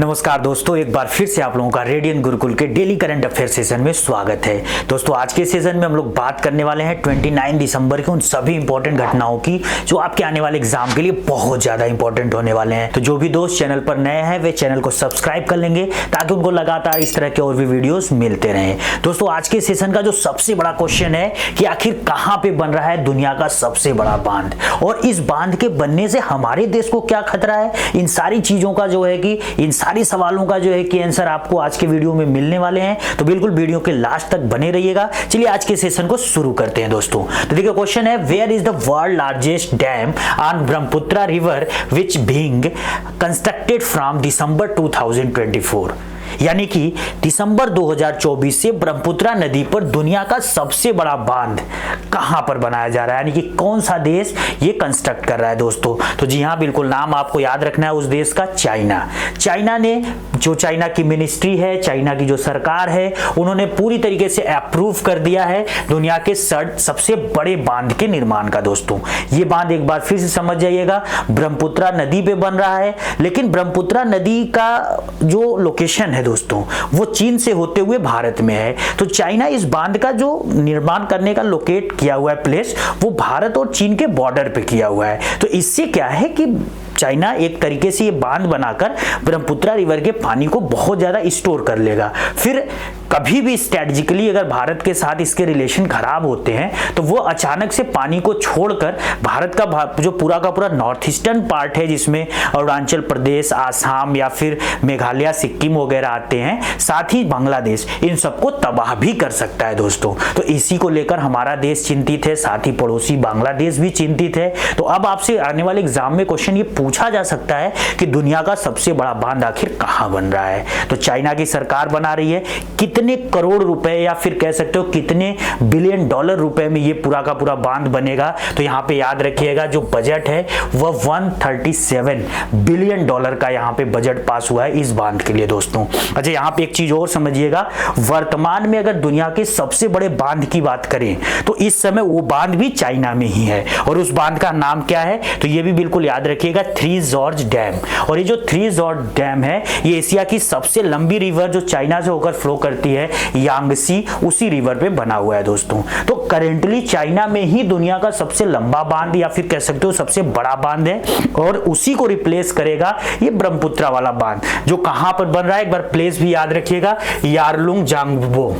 नमस्कार दोस्तों, एक बार फिर से आप लोगों का रेडियन गुरुकुल के डेली करंट अफेयर सेशन में स्वागत है। दोस्तों आज के सेशन में हम लोग बात करने वाले हैं 29 दिसंबर के उन सभी इंपॉर्टेंट घटनाओं की जो आपके आने वाले एग्जाम के लिए बहुत ज्यादा इंपॉर्टेंट होने वाले हैं। तो जो भी दोस्त चैनल पर नए हैं वे चैनल को सब्सक्राइब कर लेंगे ताकि उनको लगातार इस तरह के और भी वीडियोस मिलते रहें। दोस्तों आज के सेशन का जो सबसे बड़ा क्वेश्चन है कि आखिर कहां पे बन रहा है दुनिया का सबसे बड़ा बांध और इस बांध के बनने से हमारे देश को क्या खतरा है, इन सारी चीजों का जो है कि इन सारी सवालों का जो है कि आंसर आपको आज के वीडियो में मिलने वाले हैं। तो बिल्कुल वीडियो के लास्ट तक बने रहिएगा। चलिए आज के सेशन को शुरू करते हैं दोस्तों। तो देखिए क्वेश्चन है, where is the world largest dam on Brahmaputra river which being constructed from December 2024। यानी कि दिसंबर 2024 से ब्रह्मपुत्र नदी पर दुनिया का सबसे बड़ा बांध कहां पर बनाया जा रहा है, यानी कि कौन सा देश ये कंस्ट्रक्ट कर रहा है दोस्तों। तो जी हां, बिल्कुल नाम आपको याद रखना है उस देश का, चाइना। चाइना ने जो चाइना की मिनिस्ट्री है, चाइना की जो सरकार है, उन्होंने पूरी तरीके से अप्रूव कर दिया है दुनिया के सबसे बड़े बांध के निर्माण का। दोस्तों ये बांध एक बार फिर से समझ जाइएगा, ब्रह्मपुत्र नदी पे बन रहा है, लेकिन ब्रह्मपुत्र नदी का जो लोकेशन है दोस्तों वो चीन से होते हुए भारत में है। तो चाइना इस बांध का जो निर्माण करने का लोकेट किया हुआ है प्लेस, वो भारत और चीन के बॉर्डर पे किया हुआ है। तो इससे क्या है कि चाइना एक तरीके से ये बांध बनाकर ब्रह्मपुत्र रिवर के पानी को बहुत ज्यादा स्टोर कर लेगा। फिर कभी भी स्ट्रेटेजिकली अगर भारत के साथ इसके रिलेशन खराब होते हैं तो वो अचानक से पानी को छोड़कर भारत का जो पूरा का पूरा नॉर्थ ईस्टर्न पार्ट है, जिसमें अरुणाचल प्रदेश, आसाम या फिर मेघालय, सिक्किम वगैरह आते हैं, साथ ही बांग्लादेश, इन सबको तबाह भी कर सकता है दोस्तों। तो इसी को लेकर हमारा देश चिंतित है, साथ ही पड़ोसी बांग्लादेश भी चिंतित है। तो अब आपसे आने वाले एग्जाम में क्वेश्चन ये पूछा जा सकता है कि दुनिया का सबसे बड़ा बांध आखिर कहां बन रहा है। तो चाइना की सरकार बना रही है, कितने करोड़ रुपए या फिर कह सकते हो कितने बिलियन डॉलर रुपए में ये पूरा का पूरा बांध बनेगा। तो यहां पे याद रखिएगा जो बजट है वह 137 बिलियन डॉलर का यहां पे बजट पास हुआ है इस बांध के लिए दोस्तों। अच्छा, यहां पे एक चीज और समझिएगा, वर्तमान में अगर दुनिया के सबसे बड़े बांध की बात करें तो इस समय वो बांध भी चाइना में ही है। और उस बांध का नाम क्या है तो ये भी बिल्कुल याद रखिएगा, थ्री जॉर्ज डैम। और ये जो थ्री जॉर्ज डैम है ये एशिया की सबसे लंबी रिवर जो चाइना से होकर फ्लो करती है, यांगसी, उसी रिवर पे बना हुआ है दोस्तों। तो करेंटली चाइना में ही दुनिया का सबसे लंबा बांध या फिर कह सकते हो सबसे बड़ा बांध है, और उसी को रिप्लेस करेगा ये ब्रह्मपुत्र वाला बांध जो कहां पर बन रहा है। एक बार प्लेस भी याद रखिएगा, यारलुंग जांगबो।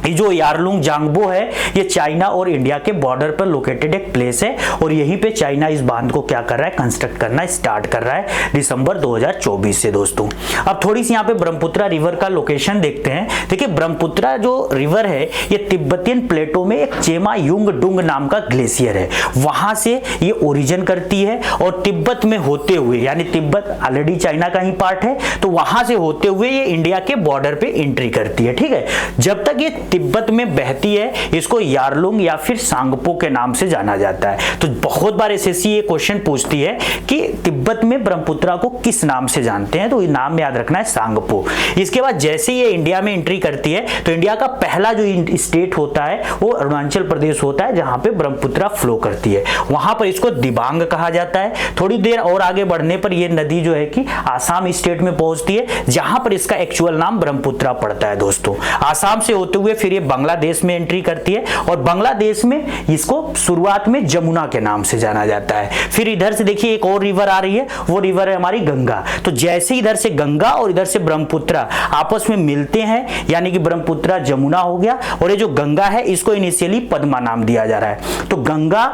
ये जो यारलुंग जांगबो है ये चाइना और इंडिया के बॉर्डर पर लोकेटेड एक प्लेस है, और यहीं पे चाइना इस बांध को क्या कर रहा है, कंस्ट्रक्ट करना स्टार्ट कर रहा है दिसंबर 2024 से दोस्तों। अब थोड़ी सी यहाँ पे ब्रह्मपुत्र रिवर का लोकेशन देखते हैं। देखिए ब्रह्मपुत्र जो रिवर है ये तिब्बतियन प्लेटो में एक चेमा युंग डुंग नाम का ग्लेशियर है, वहां से ये ओरिजिन करती है और तिब्बत में होते हुए, यानी तिब्बत ऑलरेडी चाइना का ही पार्ट है, तो वहां से होते हुए ये इंडिया के बॉर्डर पे एंट्री करती है। ठीक है, जब तक ये तिब्बत में बहती है इसको यारलुंग या फिर सांगपो के नाम से जाना जाता है। तो बहुत बार एसएससी ये क्वेश्चन पूछती है कि तिब्बत में ब्रह्मपुत्र को किस नाम से जानते हैं, तो ये नाम याद रखना है, सांगपो। इसके बाद जैसे ये इंडिया में एंट्री करती है तो इंडिया का पहला जो स्टेट होता है वो अरुणाचल प्रदेश होता है, जहां पे ब्रह्मपुत्र फ्लो करती है। वहां पर इसको दिबांग कहा जाता है। थोड़ी देर और आगे बढ़ने पर यह नदी जो है कि आसाम स्टेट में पहुंचती है, जहां पर इसका एक्चुअल नाम ब्रह्मपुत्र पड़ता है दोस्तों। आसाम से होते हुए फिर ये बांग्लादेश में एंट्री करती है, और बांग्लादेश में इसको शुरुआत में जमुना के नाम से जाना जाता है। फिर इधर से देखिए एक और रिवर आ रही है, वो रिवर है हमारी गंगा। तो जैसे इधर से गंगा और इधर से ब्रह्मपुत्र आपस में मिलते हैं, यानी कि ब्रह्मपुत्र जमुना हो गया, और ये जो गंगा है इसको इनिशियली पद्मा नाम दिया जा रहा है। तो गंगा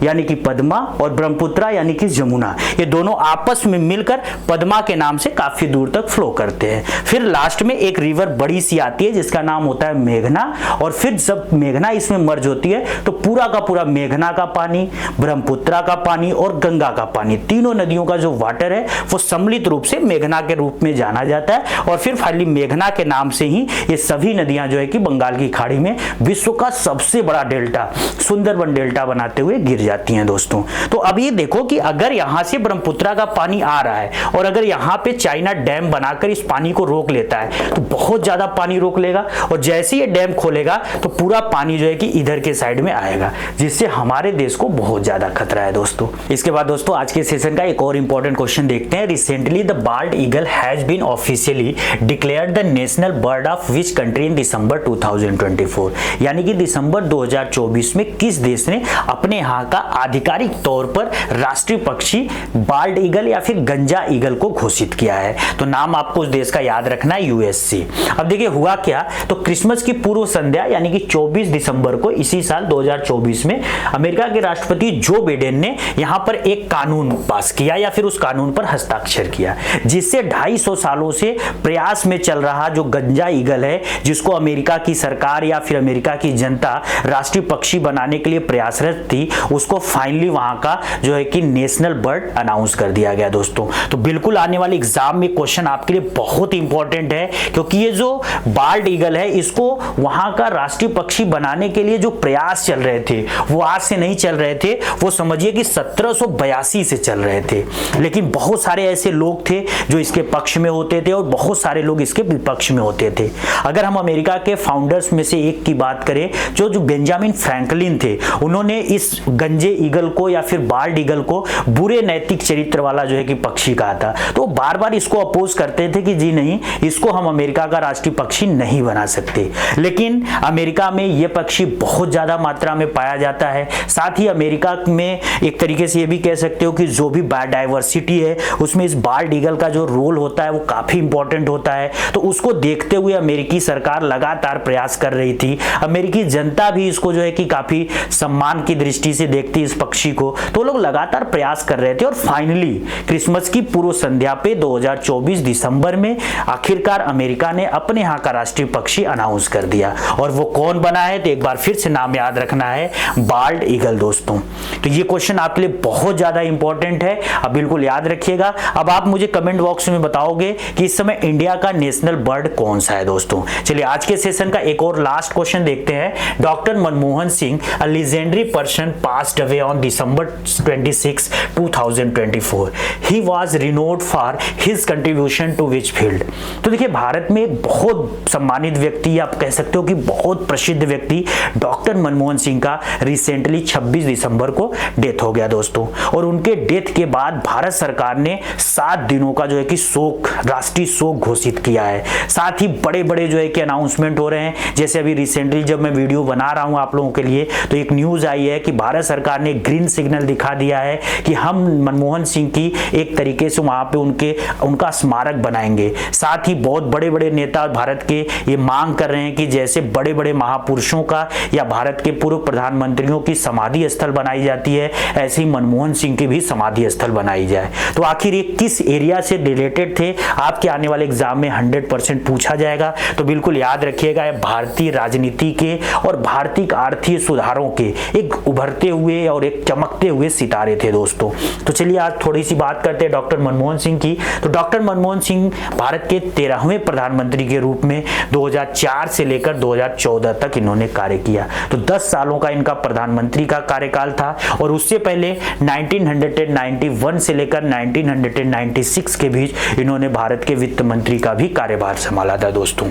यानी कि पद्मा और ब्रह्मपुत्र यानी कि जमुना, ये दोनों आपस में मिलकर पद्मा के नाम से काफी दूर तक फ्लो करते हैं। फिर लास्ट में एक रिवर बड़ी सी आती है जिसका नाम होता है मेघना, और फिर जब मेघना इसमें मर्ज होती है तो पूरा का पूरा मेघना का पानी, ब्रह्मपुत्र का पानी और गंगा का पानी, तीनों नदियों का जो वाटर है वो सम्मिलित रूप से मेघना के रूप में जाना जाता है। और फिर फाइनली मेघना के नाम से ही ये सभी नदियां जो है कि बंगाल की खाड़ी में विश्व का सबसे बड़ा डेल्टा सुंदरबन डेल्टा डेल्टा बनाते हुए गिर जाती हैं दोस्तों। तो अब ये देखो कि अगर यहां से ब्रह्मपुत्रा का पानी आ रहा है और अगर यहां पे चाइना डैम बनाकर इस पानी को रोक लेता है तो बहुत ज्यादा पानी रोक लेगा, और जैसे ये डैम खोलेगा तो पूरा पानी जो है कि इधर के साइड में आएगा, जिससे हमारे देश को बहुत ज्यादा खतरा है दोस्तों। इसके बाद दोस्तों आज के सेशन का एक और इंपॉर्टेंट क्वेश्चन देखते हैं। Recently the bald eagle has been officially declared the national bird of which country in December 2024, यानी कि दिसंबर 2024 में किस देश ने अपने यहाँ का आधिकारिक तौर पर राष्ट्रीय पक्षी बाल्ड ईगल या फिर गंजा ईगल को घोषित किया है। तो नाम आपको उस देश का याद रखना है, यूएससी। अब देखिए हुआ क्या, तो क्रिसमस की पूर्व संध्या यानी कि 24 दिसंबर को इसी साल 2024 में अमेरिका के राष्ट्रपति जो बाइडेन ने यहां पर एक कानून पास किया या फिर उस कानून पर हस्ताक्षर किया, जिससे 250 सालों से प्रयास में चल रहा जो गंजा ईगल है, जिसको अमेरिका की सरकार या फिर अमेरिका की जनता राष्ट्रीय पक्षी बनाने के लिए प्रयासरत थी, उसको फाइनली वहां का जो है कि नेशनल बर्ड अनाउंस कर दिया गया दोस्तों। तो बिल्कुल आने वाले एग्जाम में क्वेश्चन आपके लिए बहुत इंपॉर्टेंट है, क्योंकि ये जो बाल्ड ईगल है इसको वहां का राष्ट्रीय पक्षी बनाने के लिए जो प्रयास चल रहे थे वो आज से नहीं चल रहे थे, वो समझिए कि 1782 से चल रहे थे। लेकिन बहुत सारे ऐसे लोग थे जो इसके पक्ष में होते थे और बहुत सारे लोग इसके विपक्ष में होते थे। अगर हम अमेरिका के फाउंडर्स में से एक की बात करें जो बेंजामिन फ्रैंकलिन थे, उन्होंने इस गंजे ईगल को या फिर बाल्ड ईगल को बुरे नैतिक चरित्र वाला जो है कि पक्षी कहा था। तो बार बार इसको अपोज करते थे कि जी नहीं, इसको हम अमेरिका का राष्ट्रीय पक्षी नहीं बना सकते। लेकिन अमेरिका में यह पक्षी बहुत ज्यादा मात्रा में पाया जाता है। साथ ही अमेरिका में एक तरीके से ये भी कह सकते हो कि जो भी बायोडाइवर्सिटी है उसमें इस बाल्ड ईगल का जो रोल होता है वो काफी इंपॉर्टेंट होता है। तो उसको देखते हुए अमेरिकी सरकार लगातार प्रयास कर रही थी। अमेरिकी जनता भी इसको जो है कि काफी सम्मान की दृष्टि से देखती इस पक्षी को, तो लोग लगातार प्रयास कर रहे थे। और फाइनली क्रिसमस की पूर्व संध्या पे 2024 दिसंबर में आखिरकार अमेरिका ने अपने यहाँ का राष्ट्रीय पक्षी अनाउंस कर दिया। और वो कौन बना है, तो एक बार फिर से नाम याद रखना है, बाल्ड ईगल दोस्तों। तो ये क्वेश्चन आपके लिए बहुत ज्यादा इंपॉर्टेंट है, अब बिल्कुल याद रखिएगा। अब आप मुझे कमेंट बॉक्स में बताओगे कि इस समय इंडिया का नेशनल बर्ड कौन सा है दोस्तों। चलिए आज के सेशन का एक और लास्ट क्वेश्चन देखते हैं। Doctor Manmohan Singh, a legendary person, passed away on December 26, 2024. He was renowned for his contribution to which field? तो देखिए भारत में बहुत सम्मानित व्यक्ति, आप कह सकते हो कि बहुत प्रसिद्ध व्यक्ति डॉक्टर मनमोहन सिंह का रिसेंटली 26 दिसंबर को डेथ हो गया दोस्तों। और उनके डेथ के बाद भारत सरकार ने 7 दिनों का जो है कि शोक, राष्ट्रीय शोक घोषित किया है। साथ ही बड़े बड़े जो है कि अनाउंसमेंट हो रहे हैं। जैसे अभी रिसेंटली जब मैं वीडियो बना रहा हूं आप लोगों के लिए, तो एक न्यूज आई है कि भारत सरकार ने ग्रीन सिग्नल दिखा दिया है कि हम मनमोहन सिंह की एक तरीके से वहां पे उनका स्मारक बनाएंगे। साथ ही बहुत बड़े बड़े नेता भारत के ये मांग कर रहे हैं कि जैसे बड़े बड़े महापुरुषों का या भारत के पूर्व प्रधानमंत्रियों की समाधि स्थल बनाई जाती है, ऐसे ही मनमोहन सिंह की भी समाधि स्थल बनाई जाए। तो आखिर ये किस एरिया से रिलेटेड थे, आपके आने वाले एग्जाम में 100% पूछा जाएगा। तो बिल्कुल याद रखिएगा, भारतीय राजनीति के और भारतीय आर्थिक सुधारों के एक उभरते हुए और एक चमकते हुए सितारे थे दोस्तों। तो चलिए आज थोड़ी सी बात करते हैं डॉक्टर मनमोहन सिंह की। तो डॉक्टर मनमोहन सिंह भारत के 13वें प्रधानमंत्री के रूप में 2004 से लेकर 2014 तक इन्होंने कार्य किया। तो 10 सालों का इनका प्रधानमंत्री का कार्यकाल था। और उससे पहले 1991 से लेकर 1996 के बीच इन्होंने भारत के वित्त मंत्री का भी कार्यभार संभाला था दोस्तों।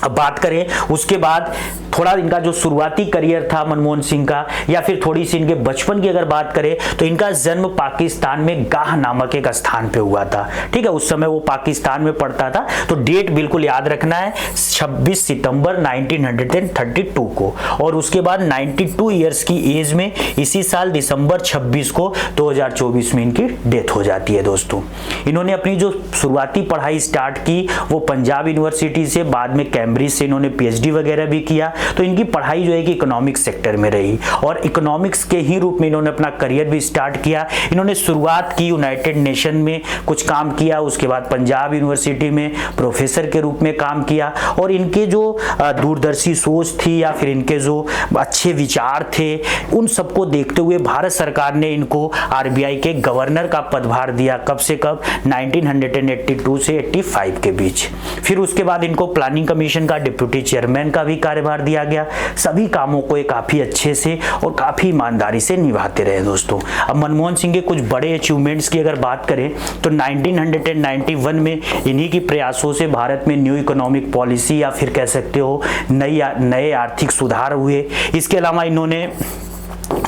अब बात करें उसके बाद थोड़ा इनका जो शुरुआती करियर था मनमोहन सिंह का, या फिर थोड़ी सी इनके बचपन की अगर बात करें तो इनका जन्म पाकिस्तान में गाह नामक एक स्थान पे हुआ था। ठीक है, उस समय वो पाकिस्तान में पढ़ता था। तो डेट बिल्कुल याद रखना है, 26 सितंबर 1932 को। और उसके बाद 92 ईयर्स की एज में इसी साल दिसंबर 26 को 2024 में इनकी डेथ हो जाती है दोस्तों। इन्होंने अपनी जो शुरुआती पढ़ाई स्टार्ट की वो पंजाब यूनिवर्सिटी से, बाद में कैम्ब्रिज से इन्होंने पीएचडी वगैरह भी किया। तो इनकी पढ़ाई जो है कि इकोनॉमिक्स सेक्टर में रही और इकोनॉमिक्स के ही रूप में इन्होंने अपना करियर भी स्टार्ट किया। इन्होंने शुरुआत की यूनाइटेड नेशन में कुछ काम किया, उसके बाद पंजाब यूनिवर्सिटी में प्रोफेसर के रूप में काम किया। और इनके जो दूरदर्शी सोच थी या फिर इनके जो अच्छे विचार थे, उन सबको देखते हुए भारत सरकार ने इनको आरबीआई के गवर्नर का पदभार दिया। कब से कब, 1982 से 85 के बीच। फिर उसके बाद इनको प्लानिंग कमीशन का डिप्यूटी चेयरमैन का भी कार्यभार दिया दिया गया। सभी कामों को ये काफ़ी अच्छे से और काफ़ी ईमानदारी से निभाते रहे दोस्तों। अब मनमोहन सिंह के कुछ बड़े अचीवमेंट्स की अगर बात करें तो 1991 में इन्हीं के प्रयासों से भारत में न्यू इकोनॉमिक पॉलिसी या फिर कह सकते हो नए आर्थिक सुधार हुए। इसके अलावा इन्होंने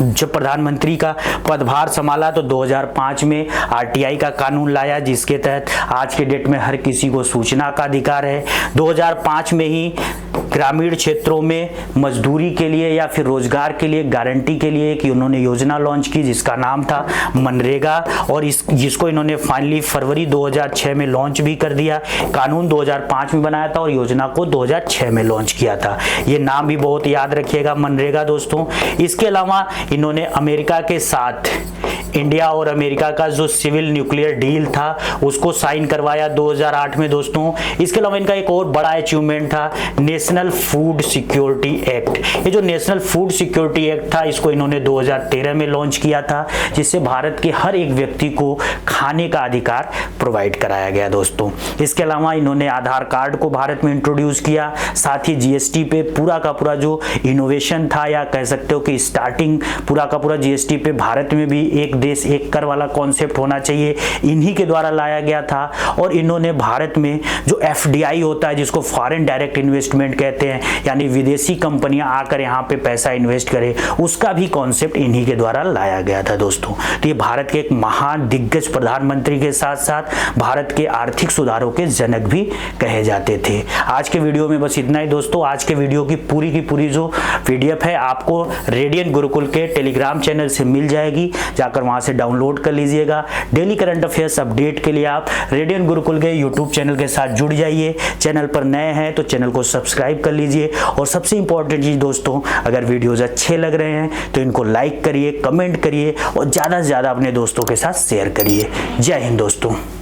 जब प्रधानमंत्री का पदभार संभाला तो 2005 में आरटीआई का कानून लाया, जिसके तहत आज के डेट में हर किसी को सूचना का अधिकार है। 2005 में ही ग्रामीण क्षेत्रों में मजदूरी के लिए या फिर रोजगार के लिए गारंटी के लिए कि उन्होंने योजना लॉन्च की जिसका नाम था मनरेगा, और जिसको इन्होंने फाइनली फरवरी 2006 में लॉन्च भी कर दिया। कानून 2005 में बनाया था और योजना को 2006 में लॉन्च किया था। ये नाम भी बहुत याद रखिएगा, मनरेगा दोस्तों। इसके अलावा इन्होंने अमेरिका के साथ इंडिया और अमेरिका का जो सिविल न्यूक्लियर डील था उसको साइन करवाया 2008 में दोस्तों। इसके अलावा इनका एक और बड़ा अचीवमेंट था नेशनल फूड सिक्योरिटी एक्ट। ये जो नेशनल फूड सिक्योरिटी एक्ट था इसको इन्होंने 2013 में लॉन्च किया था, जिससे भारत के हर एक व्यक्ति को खाने का अधिकार प्रोवाइड कराया गया दोस्तों। इसके अलावा इन्होंने आधार कार्ड को भारत में इंट्रोड्यूस किया, साथ ही जीएसटी पे पूरा का पूरा जो इनोवेशन था या कह सकते हो कि स्टार्टिंग पूरा का पूरा जीएसटी पे भारत में भी एक देश एक कर वाला कॉन्सेप्ट होना चाहिए, इन्हीं के द्वारा लाया गया था। और इन्होंने भारत में जो एफडीआई होता है जिसको फॉरेन डायरेक्ट इन्वेस्टमेंट कहते हैं, यानी विदेशी कंपनियां आकर यहाँ पे पैसा इन्वेस्ट करें, उसका भी कॉन्सेप्ट इन्हीं के द्वारा लाया गया था दोस्तों। तो ये भारत के एक महान दिग्गज प्रधानमंत्री के साथ साथ भारत के आर्थिक सुधारों के जनक भी कहे जाते थे। आज के वीडियो में बस इतना ही दोस्तों। आज के वीडियो की पूरी जो पीडीएफ है आपको रेडियंट गुरुकुल के टेलीग्राम चैनल से मिल जाएगी, जाकर वहां से डाउनलोड कर लीजिएगा। डेली करंट अफेयर्स अपडेट के लिए आप रेडियंट गुरुकुल के यूट्यूब चैनल के साथ जुड़ जाइए। चैनल पर नए हैं तो चैनल को सब्सक्राइब कर लीजिए। और सबसे इंपॉर्टेंट चीज दोस्तों, अगर वीडियोज अच्छे लग रहे हैं तो इनको लाइक करिए, कमेंट करिए और ज्यादा से ज्यादा अपने दोस्तों के साथ शेयर करिए। जय हिंद दोस्तों।